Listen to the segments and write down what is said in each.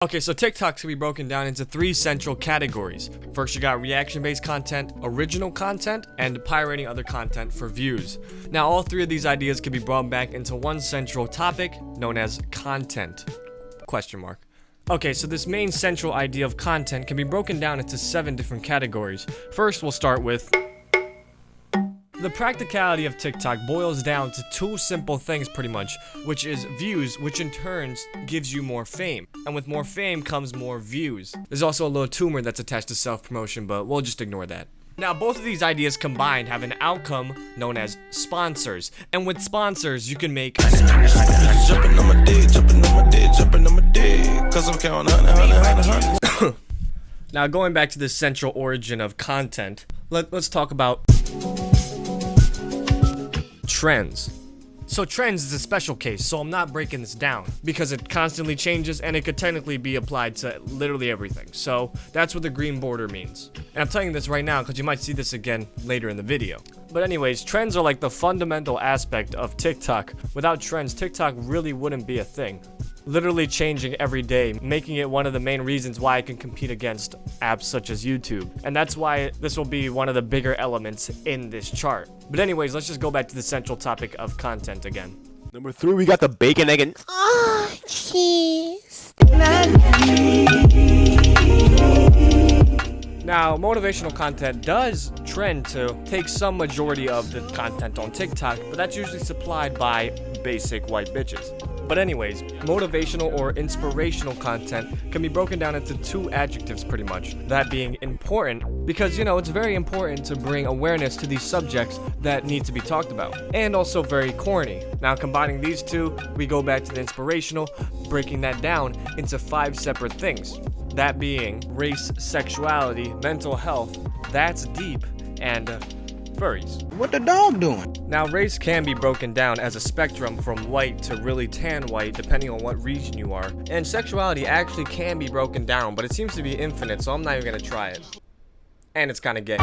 Okay, so TikToks can be broken down into three central categories. First, you got reaction-based content, original content, and pirating other content for views. Now, all three of these ideas can be brought back into one central topic known as content. Question mark. Okay, so this main central idea of content can be broken down into 7 different categories. First, we'll start with the practicality of TikTok boils down to 2 simple things pretty much, which is views, which in turn gives you more fame. And with more fame comes more views. There's also a little tumor that's attached to self-promotion, but we'll just ignore that. Now, both of these ideas combined have an outcome known as sponsors. And with sponsors, you can make Now, going back to the central origin of content, let's talk about trends. So trends is a special case, so I'm not breaking this down because it constantly changes and it could technically be applied to literally everything. So that's what the green border means. And I'm telling you this right now because you might see this again later in the video. But anyways, trends are like the fundamental aspect of TikTok. Without trends, TikTok really wouldn't be a thing. Literally changing every day, making it one of the main reasons why I can compete against apps such as YouTube. And that's why this will be one of the bigger elements in this chart. But anyways, let's just go back to the central topic of content again. Number 3, we got the bacon, egg, and cheese. Now, motivational content does trend to take some majority of the content on TikTok, but that's usually supplied by basic white bitches. But anyways, motivational or inspirational content can be broken down into 2 adjectives pretty much. That being important, because it's very important to bring awareness to these subjects that need to be talked about. And also very corny. Now combining these 2, we go back to the inspirational, breaking that down into 5 separate things. That being race, sexuality, mental health, that's deep, and furries. What the dog doing? Now, race can be broken down as a spectrum from white to really tan white, depending on what region you are. And sexuality actually can be broken down, but it seems to be infinite, so I'm not even gonna try it. And it's kinda gay.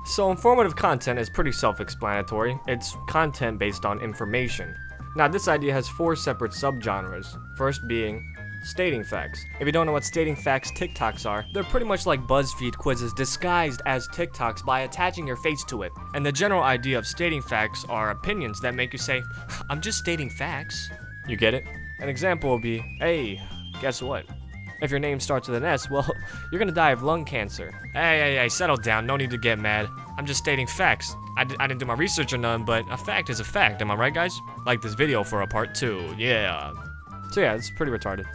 So informative content is pretty self-explanatory. It's content based on information. Now, this idea has 4 separate subgenres. First being stating facts. If you don't know what stating facts TikToks are, they're pretty much like BuzzFeed quizzes disguised as TikToks by attaching your face to it. And the general idea of stating facts are opinions that make you say, I'm just stating facts. You get it? An example would be, hey, guess what? If your name starts with an S, well, you're gonna die of lung cancer. Hey, settle down, no need to get mad. I'm just stating facts. I didn't do my research or none, but a fact is a fact, am I right, guys? Like this video for a part 2, yeah. So yeah, it's pretty retarded.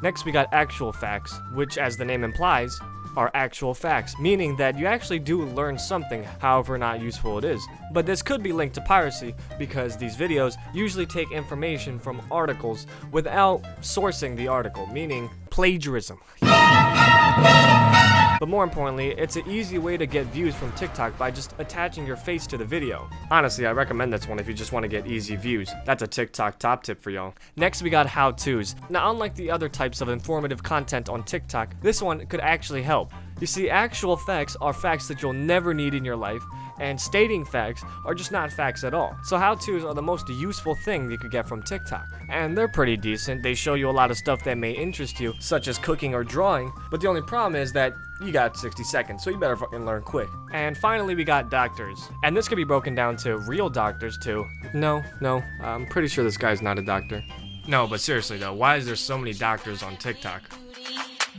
Next, we got actual facts, which, as the name implies, are actual facts, meaning that you actually do learn something, however not useful it is. But this could be linked to piracy, because these videos usually take information from articles without sourcing the article, meaning plagiarism. But more importantly, it's an easy way to get views from TikTok by just attaching your face to the video. Honestly, I recommend this one if you just want to get easy views. That's a TikTok top tip for y'all. Next, we got how-tos. Now, unlike the other types of informative content on TikTok, this one could actually help. You see, actual facts are facts that you'll never need in your life, and stating facts are just not facts at all. So how-tos are the most useful thing you could get from TikTok. And they're pretty decent. They show you a lot of stuff that may interest you, such as cooking or drawing, but the only problem is that you got 60 seconds, so you better fucking learn quick. And finally, we got doctors. And this could be broken down to real doctors too. No, I'm pretty sure this guy's not a doctor. No, but seriously though, why is there so many doctors on TikTok?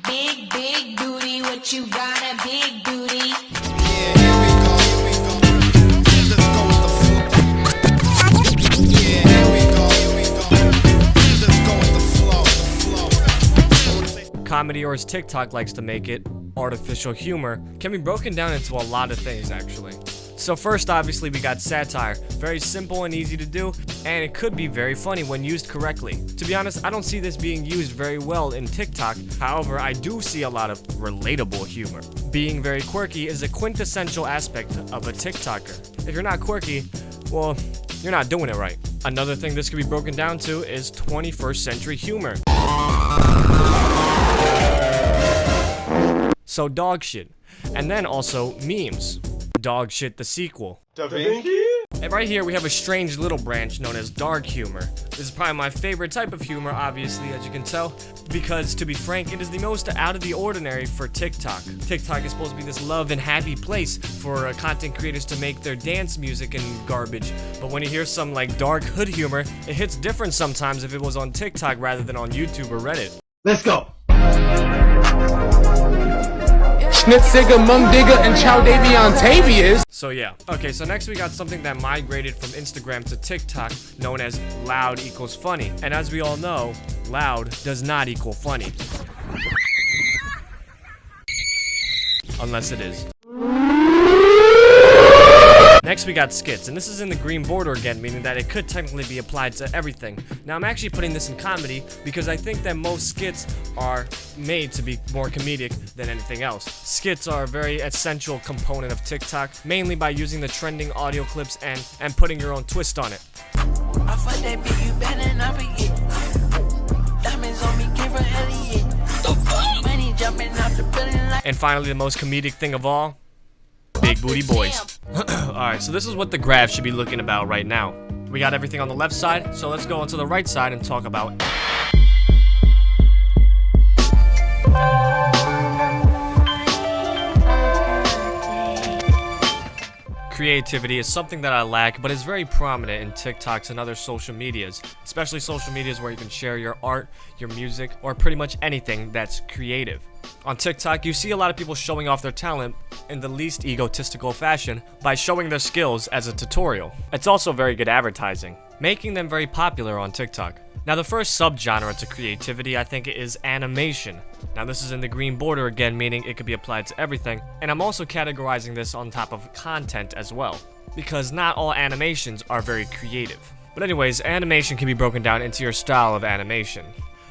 Big booty, what you got a big booty. Yeah, here we go. Let's go with the flow. Yeah, here we go. Let's go with the flow. Comedy, or as TikTok likes to make it, artificial humor, can be broken down into a lot of things actually. So first, obviously, we got satire. Very simple and easy to do, and it could be very funny when used correctly. To be honest, I don't see this being used very well in TikTok. However, I do see a lot of relatable humor. Being very quirky is a quintessential aspect of a TikToker. If you're not quirky, well, you're not doing it right. Another thing this could be broken down to is 21st century humor. So dog shit. And then also memes. Dog shit the sequel. Da Vinci? And right here we have a strange little branch known as dark humor. This is probably my favorite type of humor, obviously, as you can tell, because to be frank, it is the most out of the ordinary for TikTok. TikTok is supposed to be this love and happy place for content creators to make their dance music and garbage. But when you hear some like dark hood humor, it hits different sometimes if it was on TikTok rather than on YouTube or Reddit. Let's go. Schnitzigger, Mum Digger, and Chow Davion Tavius. So yeah. Okay, so next we got something that migrated from Instagram to TikTok known as loud equals funny. And as we all know, loud does not equal funny. Unless it is. Next we got skits, and this is in the green border again, meaning that it could technically be applied to everything. Now I'm actually putting this in comedy because I think that most skits are made to be more comedic than anything else. Skits are a very essential component of TikTok, mainly by using the trending audio clips and putting your own twist on it. I fuck that bitch, you better not forget. Diamonds on me, came from Elliot. Money jumping out the building like. And finally, the most comedic thing of all, big booty boys. Alright, so this is what the graph should be looking about right now. We got everything on the left side, so let's go onto the right side and talk about creativity is something that I lack, but is very prominent in TikToks and other social medias, especially social medias where you can share your art, your music, or pretty much anything that's creative. On TikTok, you see a lot of people showing off their talent in the least egotistical fashion by showing their skills as a tutorial. It's also very good advertising, making them very popular on TikTok. Now the first subgenre to creativity I think is animation. Now this is in the green border again, meaning it could be applied to everything, and I'm also categorizing this on top of content as well, because not all animations are very creative. But anyways, animation can be broken down into your style of animation.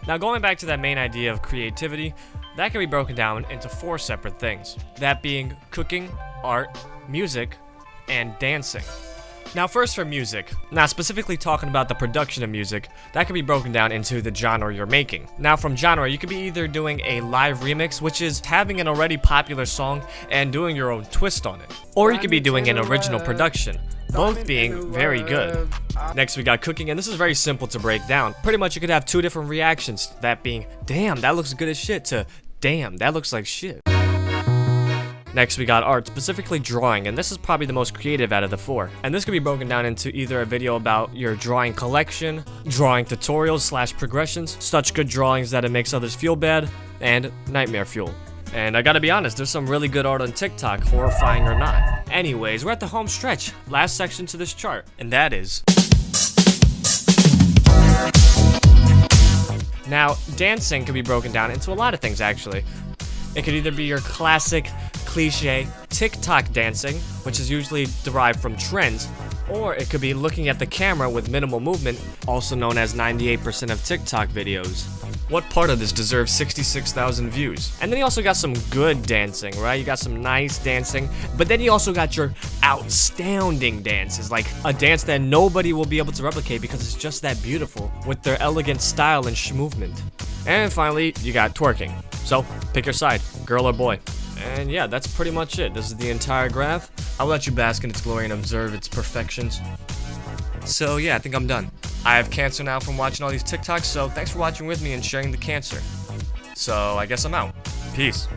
Now going back to that main idea of creativity, that can be broken down into 4 separate things, that being cooking, art, music, and dancing. Now first for music. Now specifically talking about the production of music, that can be broken down into the genre you're making. Now from genre, you could be either doing a live remix, which is having an already popular song and doing your own twist on it. Or you could be doing an original production, both being very good. Next we got cooking, and this is very simple to break down. Pretty much you could have 2 different reactions, that being, damn, that looks good as shit, to, damn, that looks like shit. Next we got art, specifically drawing, and this is probably the most creative out of the 4. And this could be broken down into either a video about your drawing collection, drawing tutorials / progressions, such good drawings that it makes others feel bad, and nightmare fuel. And I gotta be honest, there's some really good art on TikTok, horrifying or not. Anyways, we're at the home stretch, last section to this chart, and that is... Now, dancing can be broken down into a lot of things actually. It could either be your classic, cliche TikTok dancing, which is usually derived from trends, or it could be looking at the camera with minimal movement, also known as 98% of TikTok videos. What part of this deserves 66,000 views? And then you also got some good dancing, right? You got some nice dancing, but then you also got your outstanding dances, like a dance that nobody will be able to replicate because it's just that beautiful, with their elegant style and movement. And finally, you got twerking. So, pick your side, girl or boy. And yeah, that's pretty much it. This is the entire graph. I'll let you bask in its glory and observe its perfections. So yeah, I think I'm done. I have cancer now from watching all these TikToks, so thanks for watching with me and sharing the cancer. So I guess I'm out. Peace.